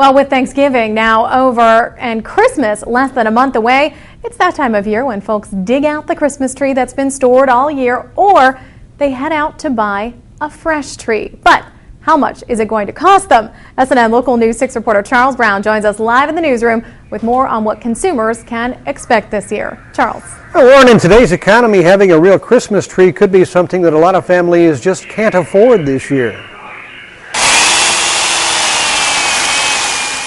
Well, with Thanksgiving now over and Christmas less than a month away, it's that time of year when folks dig out the Christmas tree that's been stored all year, or they head out to buy a fresh tree. But how much is it going to cost them? SNN Local News 6 reporter Charles Brown joins us live in the newsroom with more on what consumers can expect this year. Charles. Well, Warren, in today's economy, having a real Christmas tree could be something that a lot of families just can't afford this year.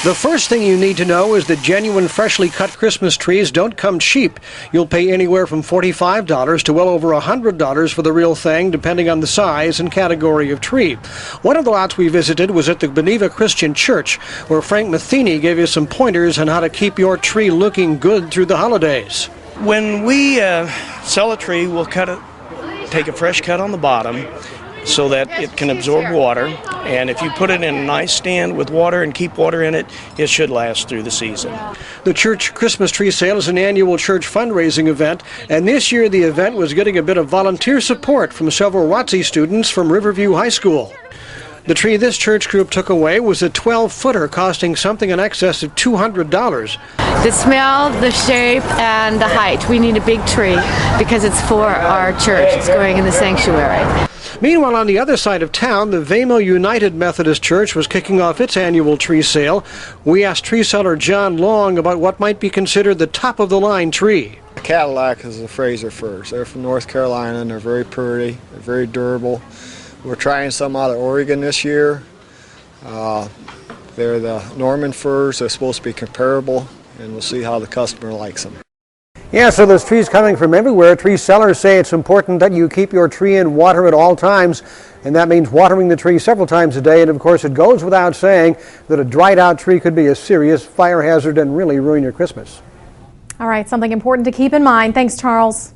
The first thing you need to know is that genuine, freshly cut Christmas trees don't come cheap. You'll pay anywhere from $45 to well over $100 for the real thing, depending on the size and category of tree. One of the lots we visited was at the Geneva Christian Church, where Frank Metheny gave you some pointers on how to keep your tree looking good through the holidays. When we sell a tree, we'll take a fresh cut on the bottom so that it can absorb water, and if you put it in a nice stand with water and keep water in it, it should last through the season. The church Christmas tree sale is an annual church fundraising event, and this year the event was getting a bit of volunteer support from several WOTC students from Riverview High School. The tree this church group took away was a 12-footer costing something in excess of $200. The smell, the shape, and the height. We need a big tree because it's for our church. It's going in the sanctuary. Meanwhile, on the other side of town, the Vamo United Methodist Church was kicking off its annual tree sale. We asked tree seller John Long about what might be considered the top-of-the-line tree. The Cadillac is the Fraser firs. They're from North Carolina, and they're very pretty, they're very durable. We're trying some out of Oregon this year. They're the Norman firs. They're supposed to be comparable, and we'll see how the customer likes them. Yeah, so there's trees coming from everywhere. Tree sellers say it's important that you keep your tree in water at all times, and that means watering the tree several times a day. And of course, it goes without saying that a dried out tree could be a serious fire hazard and really ruin your Christmas. All right, something important to keep in mind. Thanks, Charles.